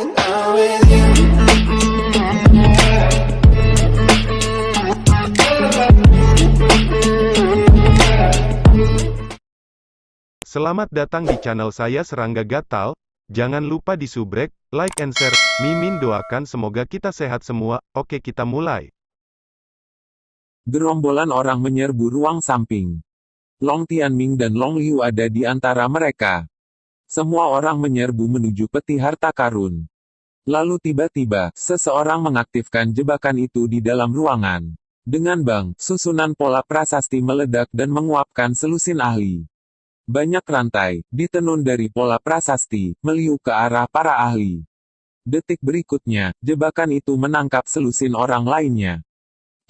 I'm with you. Selamat datang di channel saya Serangga Gatal. Jangan lupa di subrek, like and share. Mimin doakan semoga kita sehat semua. Oke, kita mulai. Gerombolan orang menyerbu ruang samping. Long Tianming dan Long Liu ada di antara mereka. Semua orang menyerbu menuju peti harta karun. Lalu tiba-tiba, seseorang mengaktifkan jebakan itu di dalam ruangan. Dengan bang, susunan pola prasasti meledak dan menguapkan selusin ahli. Banyak rantai, ditenun dari pola prasasti, meliuk ke arah para ahli. Detik berikutnya, jebakan itu menangkap selusin orang lainnya.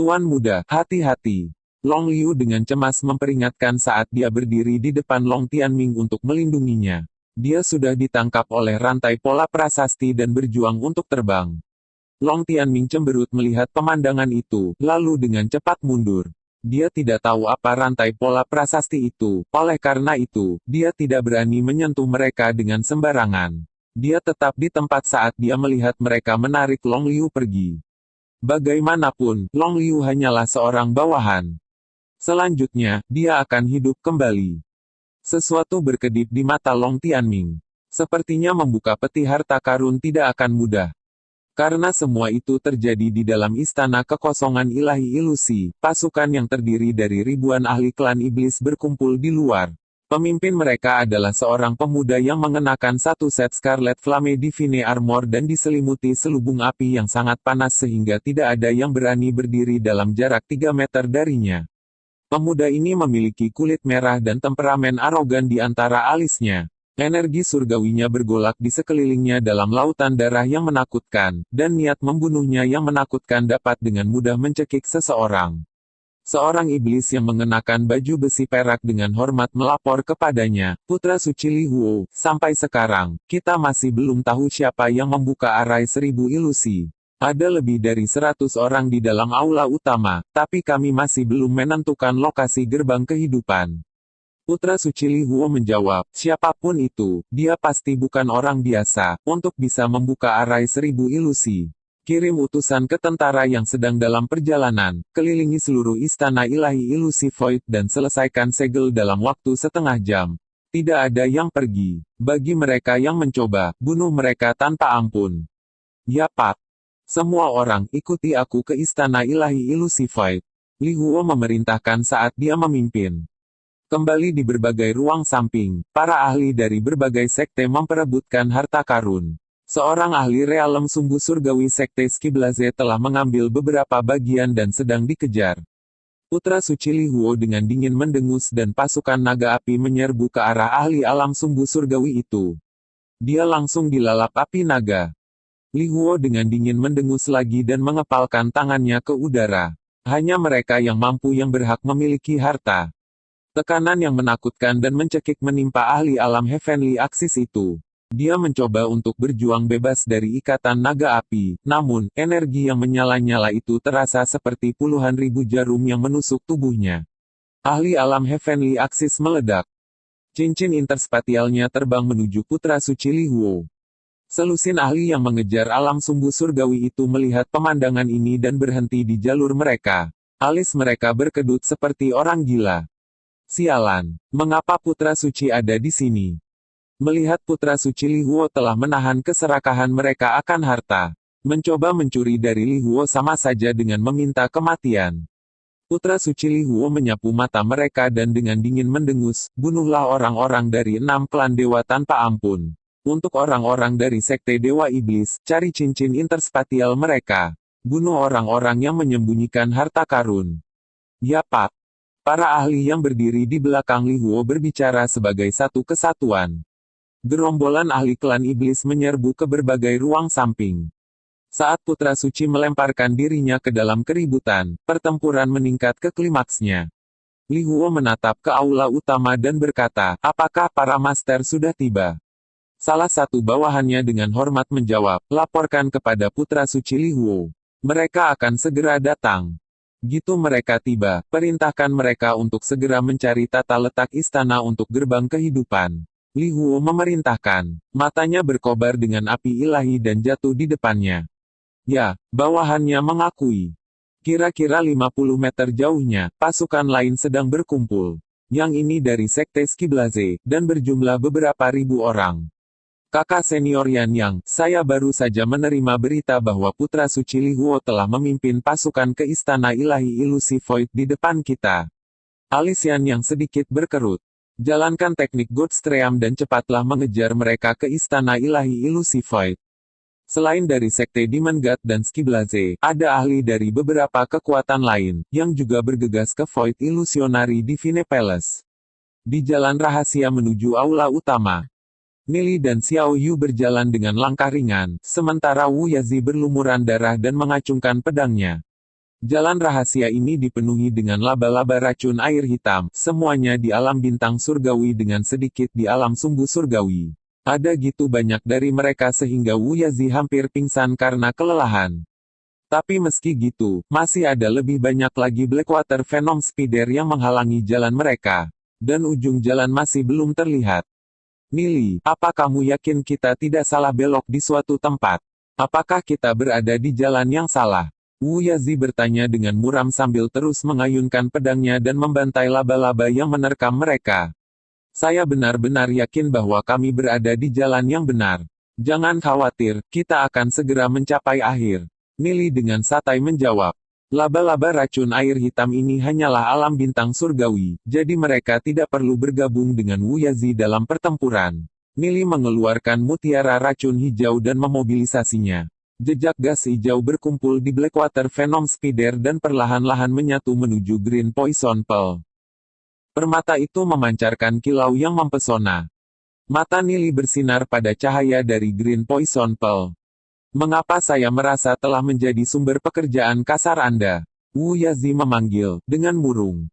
Tuan muda, hati-hati. Long Liu dengan cemas memperingatkan saat dia berdiri di depan Long Tianming untuk melindunginya. Dia sudah ditangkap oleh rantai pola prasasti dan berjuang untuk terbang. Long Tianming cemberut melihat pemandangan itu, lalu dengan cepat mundur. Dia tidak tahu apa rantai pola prasasti itu, oleh karena itu, dia tidak berani menyentuh mereka dengan sembarangan. Dia tetap di tempat saat dia melihat mereka menarik Long Liu pergi. Bagaimanapun, Long Liu hanyalah seorang bawahan. Selanjutnya, dia akan hidup kembali. Sesuatu berkedip di mata Long Tianming. Sepertinya membuka peti harta karun tidak akan mudah. Karena semua itu terjadi di dalam istana kekosongan ilahi ilusi, pasukan yang terdiri dari ribuan ahli klan iblis berkumpul di luar. Pemimpin mereka adalah seorang pemuda yang mengenakan satu set Scarlet Flame Divine Armor dan diselimuti selubung api yang sangat panas sehingga tidak ada yang berani berdiri dalam jarak 3 meter darinya. Pemuda ini memiliki kulit merah dan temperamen arogan di antara alisnya. Energi surgawinya bergolak di sekelilingnya dalam lautan darah yang menakutkan, dan niat membunuhnya yang menakutkan dapat dengan mudah mencekik seseorang. Seorang iblis yang mengenakan baju besi perak dengan hormat melapor kepadanya, Putra Suci Li Huo, sampai sekarang, kita masih belum tahu siapa yang membuka arai 1000 ilusi. Ada lebih dari 100 orang di dalam aula utama, tapi kami masih belum menentukan lokasi gerbang kehidupan. Putra Suci Li Huo menjawab, siapapun itu, dia pasti bukan orang biasa, untuk bisa membuka arai 1000 ilusi. Kirim utusan ke tentara yang sedang dalam perjalanan, kelilingi seluruh istana ilahi ilusi Void dan selesaikan segel dalam waktu setengah jam. Tidak ada yang pergi. Bagi mereka yang mencoba, bunuh mereka tanpa ampun. Ya Pak. Semua orang, ikuti aku ke istana ilahi ilusi Void. Li Huo memerintahkan saat dia memimpin. Kembali di berbagai ruang samping, para ahli dari berbagai sekte memperebutkan harta karun. Seorang ahli realem sumbu surgawi sekte Skiblaze telah mengambil beberapa bagian dan sedang dikejar. Putra Suci Li Huo dengan dingin mendengus dan pasukan naga api menyerbu ke arah ahli alam sumbu surgawi itu. Dia langsung dilalap api naga. Li Huo dengan dingin mendengus lagi dan mengepalkan tangannya ke udara. Hanya mereka yang mampu yang berhak memiliki harta. Tekanan yang menakutkan dan mencekik menimpa ahli alam Heavenly Axis itu. Dia mencoba untuk berjuang bebas dari ikatan naga api, namun, energi yang menyala-nyala itu terasa seperti puluhan ribu jarum yang menusuk tubuhnya. Ahli alam Heavenly Axis meledak. Cincin interspatialnya terbang menuju Putra Suci Li Huo. Selusin ahli yang mengejar alam sumbu surgawi itu melihat pemandangan ini dan berhenti di jalur mereka. Alis mereka berkedut seperti orang gila. Sialan, mengapa Putra Suci ada di sini? Melihat Putra Suci Li Huo telah menahan keserakahan mereka akan harta. Mencoba mencuri dari Li Huo sama saja dengan meminta kematian. Putra Suci Li Huo menyapu mata mereka dan dengan dingin mendengus, bunuhlah orang-orang dari 6 klan dewa tanpa ampun. Untuk orang-orang dari sekte dewa iblis, cari cincin interspatial mereka. Bunuh orang-orang yang menyembunyikan harta karun. Ya Pak. Para ahli yang berdiri di belakang Li Huo berbicara sebagai satu kesatuan. Gerombolan ahli klan iblis menyerbu ke berbagai ruang samping. Saat Putra Suci melemparkan dirinya ke dalam keributan, pertempuran meningkat ke klimaksnya. Li Huo menatap ke aula utama dan berkata, apakah para master sudah tiba? Salah satu bawahannya dengan hormat menjawab, laporkan kepada Putra Suci Li Huo. Mereka akan segera datang. Gitu mereka tiba, perintahkan mereka untuk segera mencari tata letak istana untuk gerbang kehidupan. Li Huo memerintahkan. Matanya berkobar dengan api ilahi dan jatuh di depannya. Ya, bawahannya mengakui. Kira-kira 50 meter jauhnya, pasukan lain sedang berkumpul. Yang ini dari Sekte Skiblaze, dan berjumlah beberapa ribu orang. Kakak senior Yan Yang, saya baru saja menerima berita bahwa Putra Suci Li Huo telah memimpin pasukan ke Istana Ilahi Ilusi Void di depan kita. Alis Yan Yang sedikit berkerut. Jalankan teknik Godstream dan cepatlah mengejar mereka ke Istana Ilahi Ilusi Void. Selain dari Sekte Demon God dan Skiblaze, ada ahli dari beberapa kekuatan lain, yang juga bergegas ke Void Illusionary Divine Palace. Di jalan rahasia menuju aula utama, Nili dan Xiao Yu berjalan dengan langkah ringan, sementara Wu Yazi berlumuran darah dan mengacungkan pedangnya. Jalan rahasia ini dipenuhi dengan laba-laba racun air hitam, semuanya di alam bintang surgawi dengan sedikit di alam sumbu surgawi. Ada gitu banyak dari mereka sehingga Wu Yazi hampir pingsan karena kelelahan. Tapi meski gitu, masih ada lebih banyak lagi Blackwater Venom Spider yang menghalangi jalan mereka. Dan ujung jalan masih belum terlihat. Nili, apa kamu yakin kita tidak salah belok di suatu tempat? Apakah kita berada di jalan yang salah? Wu Yazi bertanya dengan muram sambil terus mengayunkan pedangnya dan membantai laba-laba yang menerkam mereka. Saya benar-benar yakin bahwa kami berada di jalan yang benar. Jangan khawatir, kita akan segera mencapai akhir. Nili dengan santai menjawab. Laba-laba racun air hitam ini hanyalah alam bintang surgawi, jadi mereka tidak perlu bergabung dengan Wu Yazi dalam pertempuran. Nili mengeluarkan mutiara racun hijau dan memobilisasinya. Jejak gas hijau berkumpul di Blackwater Venom Spider dan perlahan-lahan menyatu menuju Green Poison Pearl. Permata itu memancarkan kilau yang mempesona. Mata Nili bersinar pada cahaya dari Green Poison Pearl. Mengapa saya merasa telah menjadi sumber pekerjaan kasar Anda? Wu Yazi memanggil, dengan murung.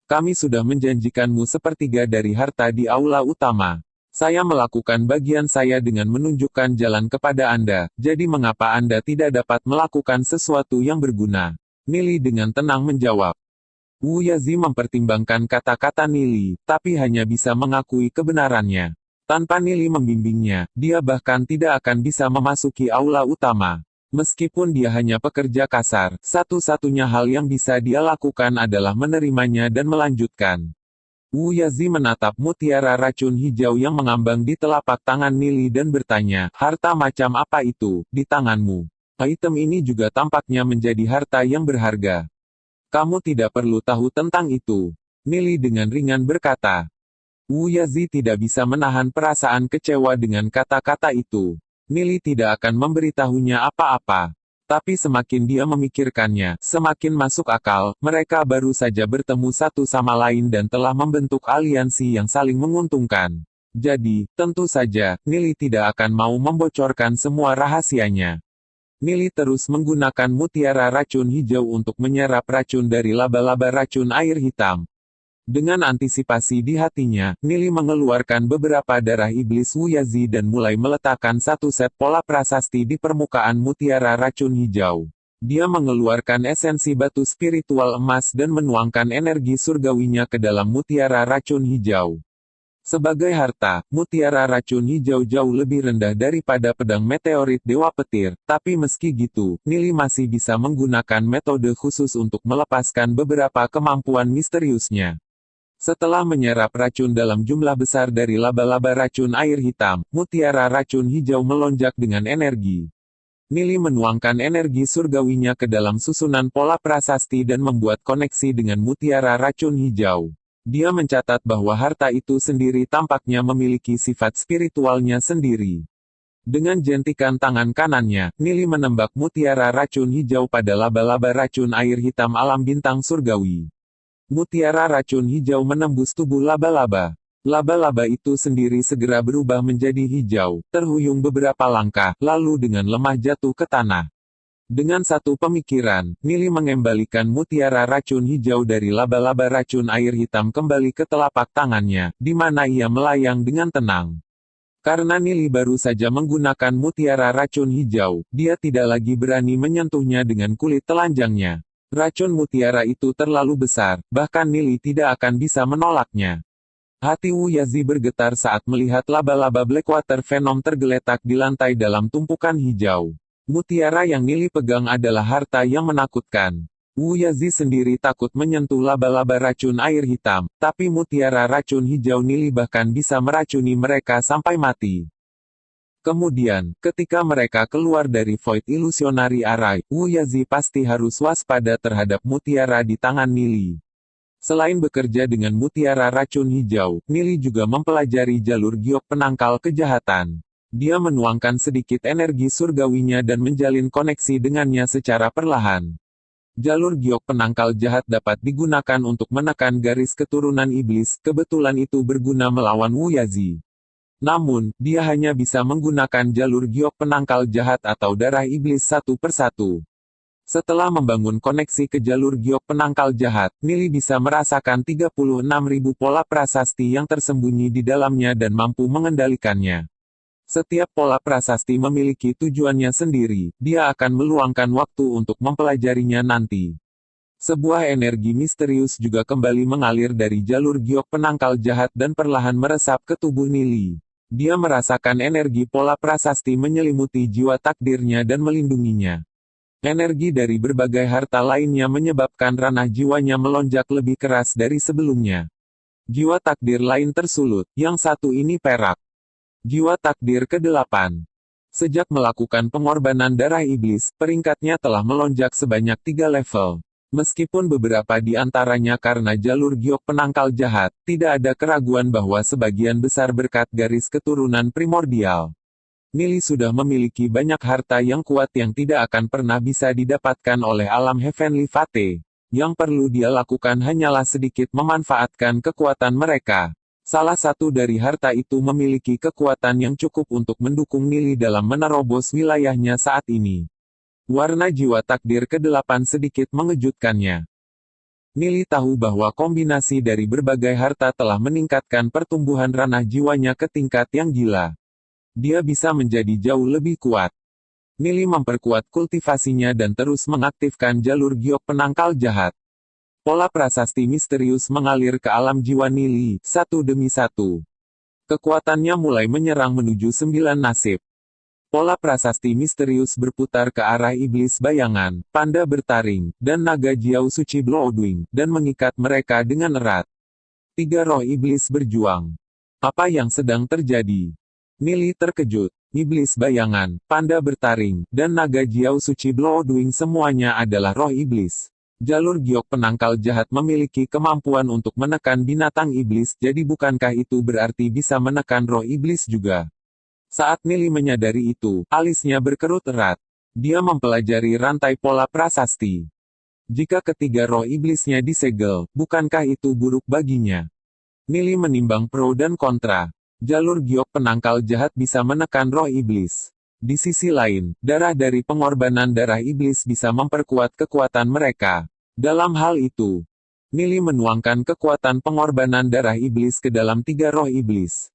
Kami sudah menjanjikanmu sepertiga dari harta di aula utama. Saya melakukan bagian saya dengan menunjukkan jalan kepada Anda, jadi mengapa Anda tidak dapat melakukan sesuatu yang berguna? Nili dengan tenang menjawab. Wu Yazi mempertimbangkan kata-kata Nili, tapi hanya bisa mengakui kebenarannya. Tanpa Nili membimbingnya, dia bahkan tidak akan bisa memasuki aula utama. Meskipun dia hanya pekerja kasar, satu-satunya hal yang bisa dia lakukan adalah menerimanya dan melanjutkan. Wu Yazi menatap mutiara racun hijau yang mengambang di telapak tangan Nili dan bertanya, harta macam apa itu, di tanganmu? Item ini juga tampaknya menjadi harta yang berharga. Kamu tidak perlu tahu tentang itu. Nili dengan ringan berkata. Wu Yazi tidak bisa menahan perasaan kecewa dengan kata-kata itu. Nili tidak akan memberitahunya apa-apa. Tapi semakin dia memikirkannya, semakin masuk akal, mereka baru saja bertemu satu sama lain dan telah membentuk aliansi yang saling menguntungkan. Jadi, tentu saja, Nili tidak akan mau membocorkan semua rahasianya. Nili terus menggunakan mutiara racun hijau untuk menyerap racun dari laba-laba racun air hitam. Dengan antisipasi di hatinya, Nili mengeluarkan beberapa darah iblis Wu Yazi dan mulai meletakkan satu set pola prasasti di permukaan mutiara racun hijau. Dia mengeluarkan esensi batu spiritual emas dan menuangkan energi surgawinya ke dalam mutiara racun hijau. Sebagai harta, mutiara racun hijau jauh lebih rendah daripada pedang meteorit Dewa Petir, tapi meski gitu, Nili masih bisa menggunakan metode khusus untuk melepaskan beberapa kemampuan misteriusnya. Setelah menyerap racun dalam jumlah besar dari laba-laba racun air hitam, mutiara racun hijau melonjak dengan energi. Nili menuangkan energi surgawinya ke dalam susunan pola prasasti dan membuat koneksi dengan mutiara racun hijau. Dia mencatat bahwa harta itu sendiri tampaknya memiliki sifat spiritualnya sendiri. Dengan jentikan tangan kanannya, Nili menembak mutiara racun hijau pada laba-laba racun air hitam alam bintang surgawi. Mutiara racun hijau menembus tubuh laba-laba. Laba-laba itu sendiri segera berubah menjadi hijau, terhuyung beberapa langkah, lalu dengan lemah jatuh ke tanah. Dengan satu pemikiran, Nili mengembalikan mutiara racun hijau dari laba-laba racun air hitam kembali ke telapak tangannya, di mana ia melayang dengan tenang. Karena Nili baru saja menggunakan mutiara racun hijau, dia tidak lagi berani menyentuhnya dengan kulit telanjangnya. Racun mutiara itu terlalu besar, bahkan Nili tidak akan bisa menolaknya. Hati Wu Yazi bergetar saat melihat laba-laba Blackwater Venom tergeletak di lantai dalam tumpukan hijau. Mutiara yang Nili pegang adalah harta yang menakutkan. Wu Yazi sendiri takut menyentuh laba-laba racun air hitam, tapi mutiara racun hijau Nili bahkan bisa meracuni mereka sampai mati. Kemudian, ketika mereka keluar dari Void Illusionary Array, Wu Yazi pasti harus waspada terhadap mutiara di tangan Nili. Selain bekerja dengan mutiara racun hijau, Nili juga mempelajari jalur giok penangkal kejahatan. Dia menuangkan sedikit energi surgawinya dan menjalin koneksi dengannya secara perlahan. Jalur giok penangkal jahat dapat digunakan untuk menekan garis keturunan iblis, kebetulan itu berguna melawan Wu Yazi. Namun, dia hanya bisa menggunakan jalur giok penangkal jahat atau darah iblis satu persatu. Setelah membangun koneksi ke jalur giok penangkal jahat, Nili bisa merasakan 36.000 pola prasasti yang tersembunyi di dalamnya dan mampu mengendalikannya. Setiap pola prasasti memiliki tujuannya sendiri, dia akan meluangkan waktu untuk mempelajarinya nanti. Sebuah energi misterius juga kembali mengalir dari jalur giok penangkal jahat dan perlahan meresap ke tubuh Nili. Dia merasakan energi pola prasasti menyelimuti jiwa takdirnya dan melindunginya. Energi dari berbagai harta lainnya menyebabkan ranah jiwanya melonjak lebih keras dari sebelumnya. Jiwa takdir lain tersulut, yang satu ini perak. Jiwa takdir ke-8. Sejak melakukan pengorbanan darah iblis, peringkatnya telah melonjak sebanyak 3 level. Meskipun beberapa di antaranya karena jalur giok penangkal jahat, tidak ada keraguan bahwa sebagian besar berkat garis keturunan primordial. Nili sudah memiliki banyak harta yang kuat yang tidak akan pernah bisa didapatkan oleh alam Heavenly Fate. Yang perlu dia lakukan hanyalah sedikit memanfaatkan kekuatan mereka. Salah satu dari harta itu memiliki kekuatan yang cukup untuk mendukung Nili dalam menerobos wilayahnya saat ini. Warna jiwa takdir ke-8 sedikit mengejutkannya. Nili tahu bahwa kombinasi dari berbagai harta telah meningkatkan pertumbuhan ranah jiwanya ke tingkat yang gila. Dia bisa menjadi jauh lebih kuat. Nili memperkuat kultivasinya dan terus mengaktifkan jalur giok penangkal jahat. Pola prasasti misterius mengalir ke alam jiwa Nili, satu demi satu. Kekuatannya mulai menyerang menuju 9 nasib. Pola prasasti misterius berputar ke arah iblis bayangan, panda bertaring, dan naga jiau suci Bloodwing, dan mengikat mereka dengan erat. 3 roh iblis berjuang. Apa yang sedang terjadi? Nili terkejut. Iblis bayangan, panda bertaring, dan naga jiau suci Bloodwing semuanya adalah roh iblis. Jalur giok penangkal jahat memiliki kemampuan untuk menekan binatang iblis, jadi bukankah itu berarti bisa menekan roh iblis juga? Saat Nili menyadari itu, alisnya berkerut erat. Dia mempelajari rantai pola prasasti. Jika ketiga roh iblisnya disegel, bukankah itu buruk baginya? Nili menimbang pro dan kontra. Jalur giok penangkal jahat bisa menekan roh iblis. Di sisi lain, darah dari pengorbanan darah iblis bisa memperkuat kekuatan mereka. Dalam hal itu, Nili menuangkan kekuatan pengorbanan darah iblis ke dalam 3 roh iblis.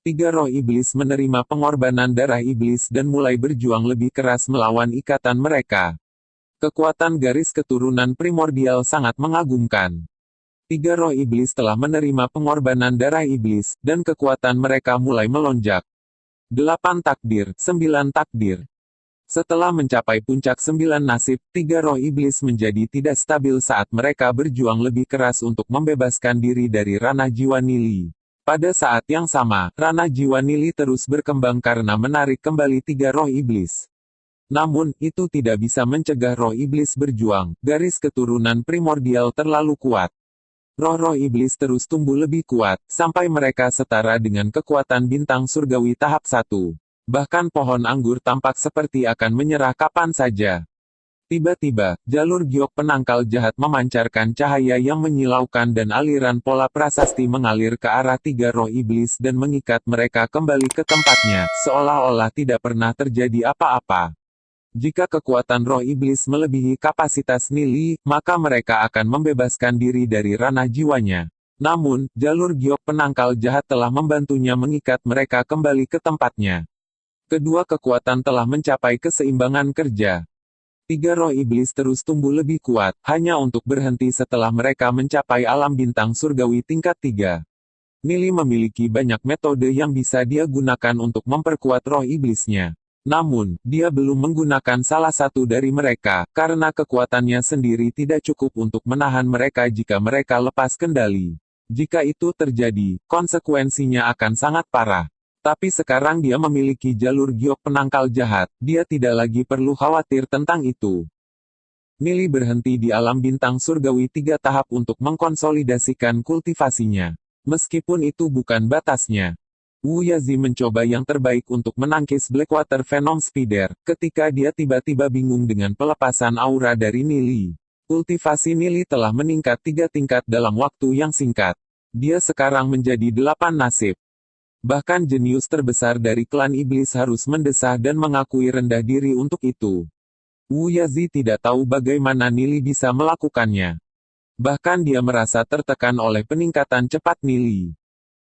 3 roh iblis menerima pengorbanan darah iblis dan mulai berjuang lebih keras melawan ikatan mereka. Kekuatan garis keturunan primordial sangat mengagumkan. 3 roh iblis telah menerima pengorbanan darah iblis, dan kekuatan mereka mulai melonjak. 8 takdir, 9 takdir. Setelah mencapai puncak 9 nasib, 3 roh iblis menjadi tidak stabil saat mereka berjuang lebih keras untuk membebaskan diri dari ranah jiwa Nili. Pada saat yang sama, ranah jiwa Nili terus berkembang karena menarik kembali 3 roh iblis. Namun, itu tidak bisa mencegah roh iblis berjuang, garis keturunan primordial terlalu kuat. Roh-roh iblis terus tumbuh lebih kuat, sampai mereka setara dengan kekuatan bintang surgawi tahap 1. Bahkan pohon anggur tampak seperti akan menyerah kapan saja. Tiba-tiba, jalur giok penangkal jahat memancarkan cahaya yang menyilaukan dan aliran pola prasasti mengalir ke arah 3 roh iblis dan mengikat mereka kembali ke tempatnya, seolah-olah tidak pernah terjadi apa-apa. Jika kekuatan roh iblis melebihi kapasitas Nili, maka mereka akan membebaskan diri dari ranah jiwanya. Namun, jalur giok penangkal jahat telah membantunya mengikat mereka kembali ke tempatnya. Kedua kekuatan telah mencapai keseimbangan kerja. 3 roh iblis terus tumbuh lebih kuat, hanya untuk berhenti setelah mereka mencapai alam bintang surgawi tingkat 3. Nili memiliki banyak metode yang bisa dia gunakan untuk memperkuat roh iblisnya. Namun, dia belum menggunakan salah satu dari mereka, karena kekuatannya sendiri tidak cukup untuk menahan mereka jika mereka lepas kendali. Jika itu terjadi, konsekuensinya akan sangat parah. Tapi sekarang dia memiliki jalur giok penangkal jahat, dia tidak lagi perlu khawatir tentang itu. Nili berhenti di alam bintang surgawi 3 tahap untuk mengkonsolidasikan kultivasinya. Meskipun itu bukan batasnya. Wu Yazi mencoba yang terbaik untuk menangkis Blackwater Venom Spider, ketika dia tiba-tiba bingung dengan pelepasan aura dari Nili. Kultivasi Nili telah meningkat 3 tingkat dalam waktu yang singkat. Dia sekarang menjadi 8 nasib. Bahkan jenius terbesar dari klan iblis harus mendesah dan mengakui rendah diri untuk itu. Wu Yazi tidak tahu bagaimana Nili bisa melakukannya. Bahkan dia merasa tertekan oleh peningkatan cepat Nili.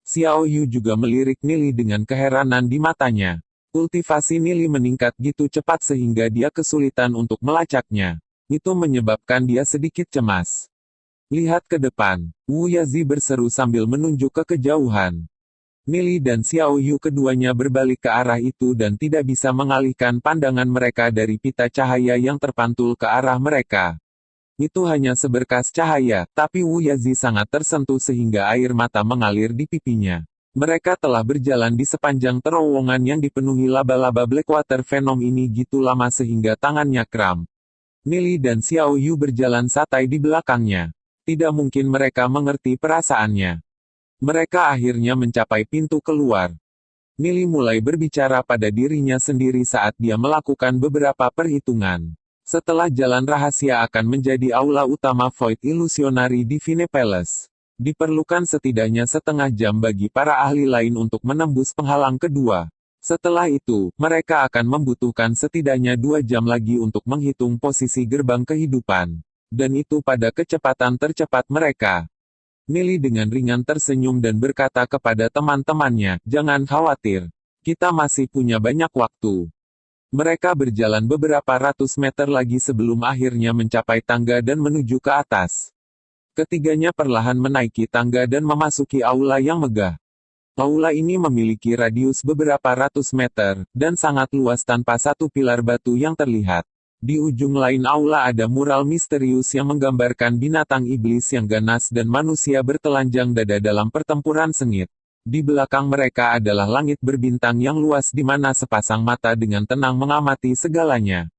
Xiao Yu juga melirik Nili dengan keheranan di matanya. Kultivasi Nili meningkat gitu cepat sehingga dia kesulitan untuk melacaknya. Itu menyebabkan dia sedikit cemas. Lihat ke depan, Wu Yazi berseru sambil menunjuk ke kejauhan. Nili dan Xiao Yu keduanya berbalik ke arah itu dan tidak bisa mengalihkan pandangan mereka dari pita cahaya yang terpantul ke arah mereka. Itu hanya seberkas cahaya, tapi Wu Yazi sangat tersentuh sehingga air mata mengalir di pipinya. Mereka telah berjalan di sepanjang terowongan yang dipenuhi laba-laba Blackwater Venom ini gitu lama sehingga tangannya kram. Nili dan Xiao Yu berjalan santai di belakangnya. Tidak mungkin mereka mengerti perasaannya. Mereka akhirnya mencapai pintu keluar. Nili mulai berbicara pada dirinya sendiri saat dia melakukan beberapa perhitungan. Setelah jalan rahasia akan menjadi aula utama Void Illusionary Divine Palace. Diperlukan setidaknya setengah jam bagi para ahli lain untuk menembus penghalang kedua. Setelah itu, mereka akan membutuhkan setidaknya 2 jam lagi untuk menghitung posisi gerbang kehidupan. Dan itu pada kecepatan tercepat mereka. Nili dengan ringan tersenyum dan berkata kepada teman-temannya, "Jangan khawatir. Kita masih punya banyak waktu." Mereka berjalan beberapa ratus meter lagi sebelum akhirnya mencapai tangga dan menuju ke atas. Ketiganya perlahan menaiki tangga dan memasuki aula yang megah. Aula ini memiliki radius beberapa ratus meter, dan sangat luas tanpa satu pilar batu yang terlihat. Di ujung lain aula ada mural misterius yang menggambarkan binatang iblis yang ganas dan manusia bertelanjang dada dalam pertempuran sengit. Di belakang mereka adalah langit berbintang yang luas di mana sepasang mata dengan tenang mengamati segalanya.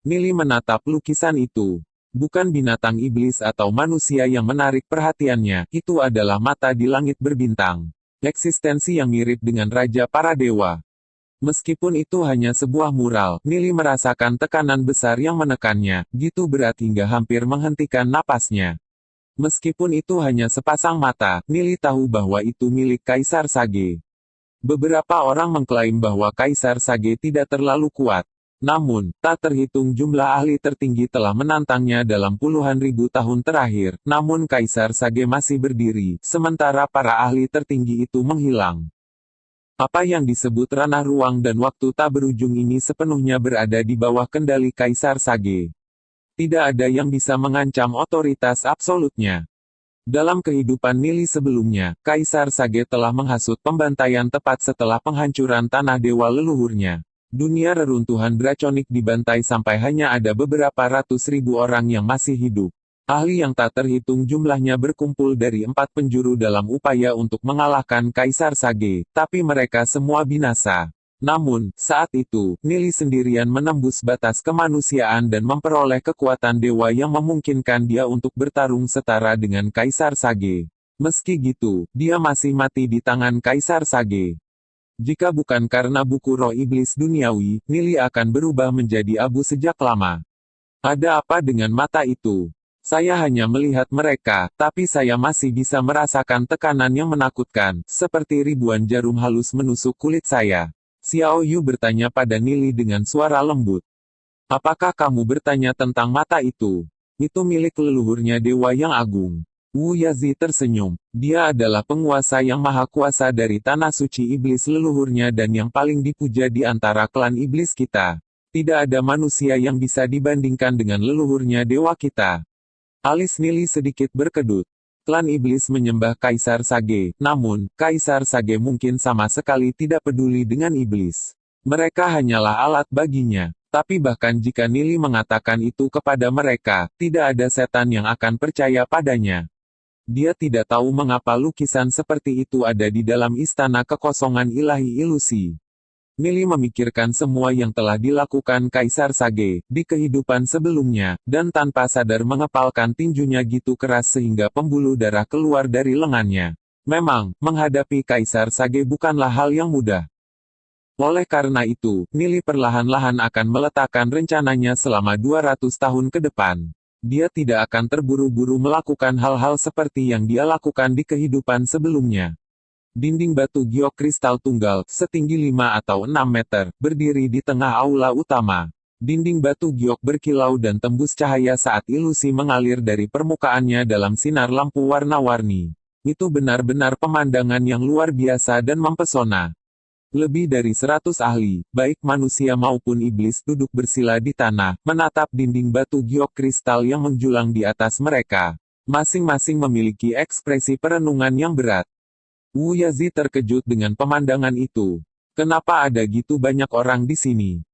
Nili menatap lukisan itu. Bukan binatang iblis atau manusia yang menarik perhatiannya, itu adalah mata di langit berbintang. Eksistensi yang mirip dengan Raja para Dewa. Meskipun itu hanya sebuah mural, Nili merasakan tekanan besar yang menekannya, gitu berat hingga hampir menghentikan napasnya. Meskipun itu hanya sepasang mata, Nili tahu bahwa itu milik Kaisar Sage. Beberapa orang mengklaim bahwa Kaisar Sage tidak terlalu kuat. Namun, tak terhitung jumlah ahli tertinggi telah menantangnya dalam puluhan ribu tahun terakhir, namun Kaisar Sage masih berdiri, sementara para ahli tertinggi itu menghilang. Apa yang disebut ranah ruang dan waktu tak berujung ini sepenuhnya berada di bawah kendali Kaisar Sage. Tidak ada yang bisa mengancam otoritas absolutnya. Dalam kehidupan Nili sebelumnya, Kaisar Sage telah menghasut pembantaian tepat setelah penghancuran tanah dewa leluhurnya. Dunia reruntuhan draconik dibantai sampai hanya ada beberapa ratus ribu orang yang masih hidup. Ahli yang tak terhitung jumlahnya berkumpul dari 4 penjuru dalam upaya untuk mengalahkan Kaisar Sage, tapi mereka semua binasa. Namun, saat itu, Nili sendirian menembus batas kemanusiaan dan memperoleh kekuatan dewa yang memungkinkan dia untuk bertarung setara dengan Kaisar Sage. Meski gitu, dia masih mati di tangan Kaisar Sage. Jika bukan karena buku roh iblis duniawi, Nili akan berubah menjadi abu sejak lama. Ada apa dengan mata itu? Saya hanya melihat mereka, tapi saya masih bisa merasakan tekanan yang menakutkan, seperti ribuan jarum halus menusuk kulit saya. Xiao Yu bertanya pada Nili dengan suara lembut. Apakah kamu bertanya tentang mata itu? Itu milik leluhurnya dewa yang agung. Wu Yazi tersenyum. Dia adalah penguasa yang maha kuasa dari tanah suci iblis leluhurnya dan yang paling dipuja di antara klan iblis kita. Tidak ada manusia yang bisa dibandingkan dengan leluhurnya dewa kita. Alis Nili sedikit berkedut. Klan iblis menyembah Kaisar Sage, namun, Kaisar Sage mungkin sama sekali tidak peduli dengan iblis. Mereka hanyalah alat baginya. Tapi bahkan jika Nili mengatakan itu kepada mereka, tidak ada setan yang akan percaya padanya. Dia tidak tahu mengapa lukisan seperti itu ada di dalam istana kekosongan ilahi ilusi. Nili memikirkan semua yang telah dilakukan Kaisar Sage di kehidupan sebelumnya, dan tanpa sadar mengepalkan tinjunya gitu keras sehingga pembuluh darah keluar dari lengannya. Memang, menghadapi Kaisar Sage bukanlah hal yang mudah. Oleh karena itu, Nili perlahan-lahan akan meletakkan rencananya selama 200 tahun ke depan. Dia tidak akan terburu-buru melakukan hal-hal seperti yang dia lakukan di kehidupan sebelumnya. Dinding batu giok kristal tunggal, setinggi 5 atau 6 meter, berdiri di tengah aula utama. Dinding batu giok berkilau dan tembus cahaya saat ilusi mengalir dari permukaannya dalam sinar lampu warna-warni. Itu benar-benar pemandangan yang luar biasa dan mempesona. Lebih dari 100 ahli, baik manusia maupun iblis duduk bersila di tanah, menatap dinding batu giok kristal yang menjulang di atas mereka. Masing-masing memiliki ekspresi perenungan yang berat. Wu Yazi terkejut dengan pemandangan itu. Kenapa ada gitu banyak orang di sini?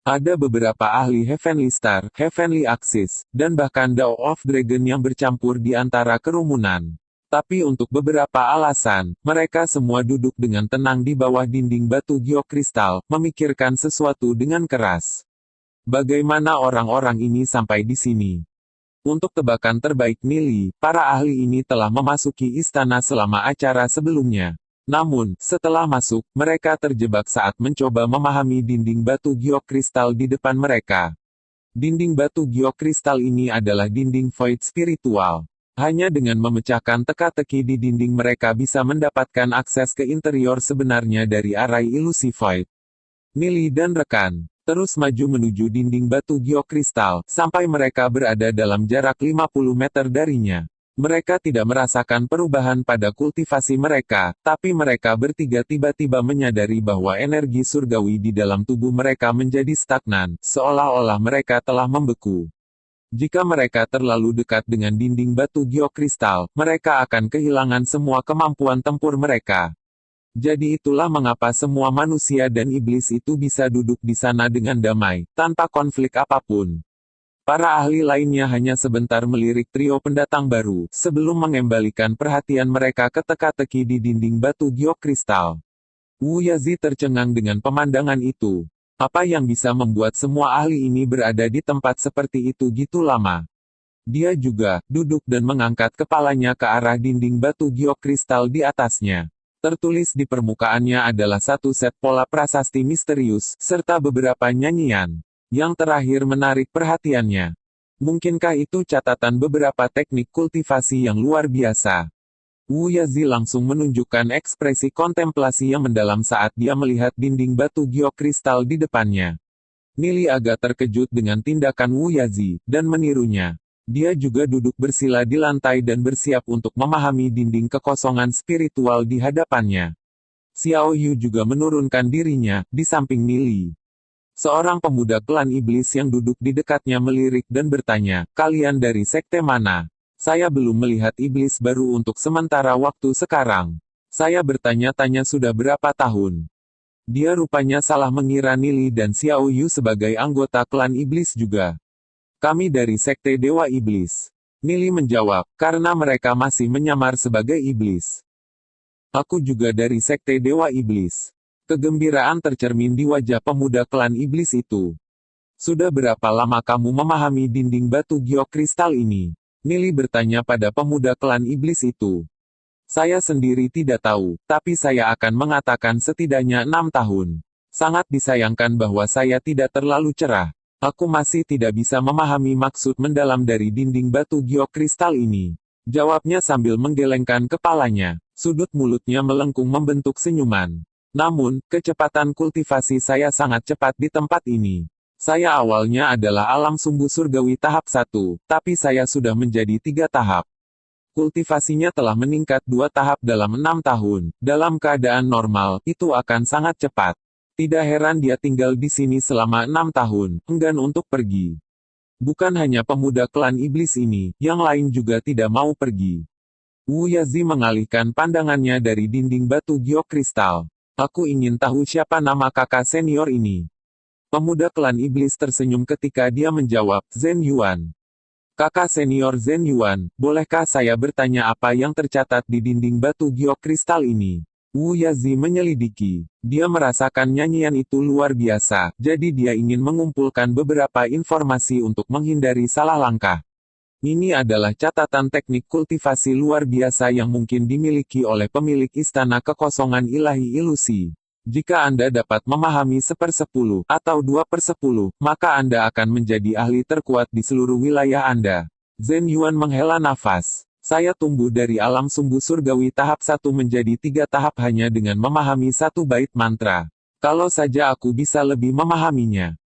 Ada beberapa ahli Heavenly Star, Heavenly Axis, dan bahkan Dao of Dragon yang bercampur di antara kerumunan. Tapi untuk beberapa alasan, mereka semua duduk dengan tenang di bawah dinding batu giok kristal, memikirkan sesuatu dengan keras. Bagaimana orang-orang ini sampai di sini? Untuk tebakan terbaik Nili, para ahli ini telah memasuki istana selama acara sebelumnya. Namun, setelah masuk, mereka terjebak saat mencoba memahami dinding batu giok kristal di depan mereka. Dinding batu giok kristal ini adalah dinding void spiritual. Hanya dengan memecahkan teka-teki di dinding mereka bisa mendapatkan akses ke interior sebenarnya dari arai ilusi void. Nili dan rekan terus maju menuju dinding batu giok kristal, sampai mereka berada dalam jarak 50 meter darinya. Mereka tidak merasakan perubahan pada kultivasi mereka, tapi mereka bertiga tiba-tiba menyadari bahwa energi surgawi di dalam tubuh mereka menjadi stagnan, seolah-olah mereka telah membeku. Jika mereka terlalu dekat dengan dinding batu giok kristal, mereka akan kehilangan semua kemampuan tempur mereka. Jadi itulah mengapa semua manusia dan iblis itu bisa duduk di sana dengan damai, tanpa konflik apapun. Para ahli lainnya hanya sebentar melirik trio pendatang baru, sebelum mengembalikan perhatian mereka ke teka-teki di dinding batu giok kristal. Wu Yazi tercengang dengan pemandangan itu. Apa yang bisa membuat semua ahli ini berada di tempat seperti itu gitu lama? Dia juga duduk dan mengangkat kepalanya ke arah dinding batu giok kristal di atasnya. Tertulis di permukaannya adalah satu set pola prasasti misterius, serta beberapa nyanyian. Yang terakhir menarik perhatiannya. Mungkinkah itu catatan beberapa teknik kultivasi yang luar biasa? Wu Yazi langsung menunjukkan ekspresi kontemplasi yang mendalam saat dia melihat dinding batu giok kristal di depannya. Nili agak terkejut dengan tindakan Wu Yazi, dan menirunya. Dia juga duduk bersila di lantai dan bersiap untuk memahami dinding kekosongan spiritual di hadapannya. Xiao Yu juga menurunkan dirinya, di samping Nili. Seorang pemuda klan iblis yang duduk di dekatnya melirik dan bertanya, "Kalian dari sekte mana?" "Saya belum melihat iblis baru untuk sementara waktu sekarang. Saya bertanya-tanya sudah berapa tahun." Dia rupanya salah mengira Nili dan Xiao Yu sebagai anggota klan iblis juga. "Kami dari sekte Dewa Iblis." Nili menjawab, karena mereka masih menyamar sebagai iblis. "Aku juga dari sekte Dewa Iblis." Kegembiraan tercermin di wajah pemuda klan iblis itu. "Sudah berapa lama kamu memahami dinding batu giok kristal ini?" Nili bertanya pada pemuda klan iblis itu. "Saya sendiri tidak tahu, tapi saya akan mengatakan setidaknya 6 tahun. Sangat disayangkan bahwa saya tidak terlalu cerah. Aku masih tidak bisa memahami maksud mendalam dari dinding batu giok kristal ini." Jawabnya sambil menggelengkan kepalanya. Sudut mulutnya melengkung membentuk senyuman. "Namun, kecepatan kultivasi saya sangat cepat di tempat ini. Saya awalnya adalah alam sumbu surgawi tahap 1, tapi saya sudah menjadi 3 tahap. Kultivasinya telah meningkat 2 tahap dalam 6 tahun. Dalam keadaan normal, itu akan sangat cepat. Tidak heran dia tinggal di sini selama 6 tahun, enggan untuk pergi." Bukan hanya pemuda klan iblis ini, yang lain juga tidak mau pergi. Wu Yazi mengalihkan pandangannya dari dinding batu giok kristal. Aku ingin tahu siapa nama kakak senior ini. Pemuda klan iblis tersenyum ketika dia menjawab, Zhen Yuan. Kakak senior Zhen Yuan, bolehkah saya bertanya apa yang tercatat di dinding batu giok kristal ini? Wu Yazi menyelidiki. Dia merasakan nyanyian itu luar biasa, jadi dia ingin mengumpulkan beberapa informasi untuk menghindari salah langkah. Ini adalah catatan teknik kultivasi luar biasa yang mungkin dimiliki oleh pemilik Istana Kekosongan Ilahi Ilusi. Jika Anda dapat memahami 1/10 atau 2/10, maka Anda akan menjadi ahli terkuat di seluruh wilayah Anda. Zhen Yuan menghela nafas. Saya tumbuh dari alam sumbu surgawi tahap 1 menjadi 3 tahap hanya dengan memahami satu bait mantra. Kalau saja aku bisa lebih memahaminya.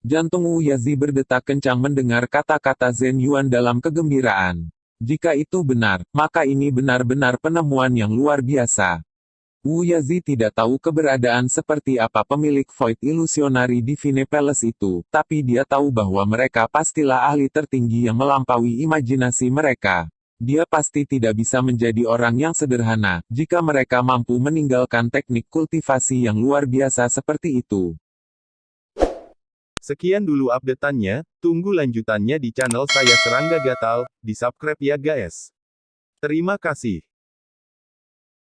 Jantung Wu Yazi berdetak kencang mendengar kata-kata Zhen Yuan dalam kegembiraan. Jika itu benar, maka ini benar-benar penemuan yang luar biasa. Wu Yazi tidak tahu keberadaan seperti apa pemilik Void Illusionary Divine Palace itu, tapi dia tahu bahwa mereka pastilah ahli tertinggi yang melampaui imajinasi mereka. Dia pasti tidak bisa menjadi orang yang sederhana, jika mereka mampu meninggalkan teknik kultivasi yang luar biasa seperti itu. Sekian dulu update-annya, tunggu lanjutannya di channel saya Serangga Gatal, di subscribe ya guys. Terima kasih.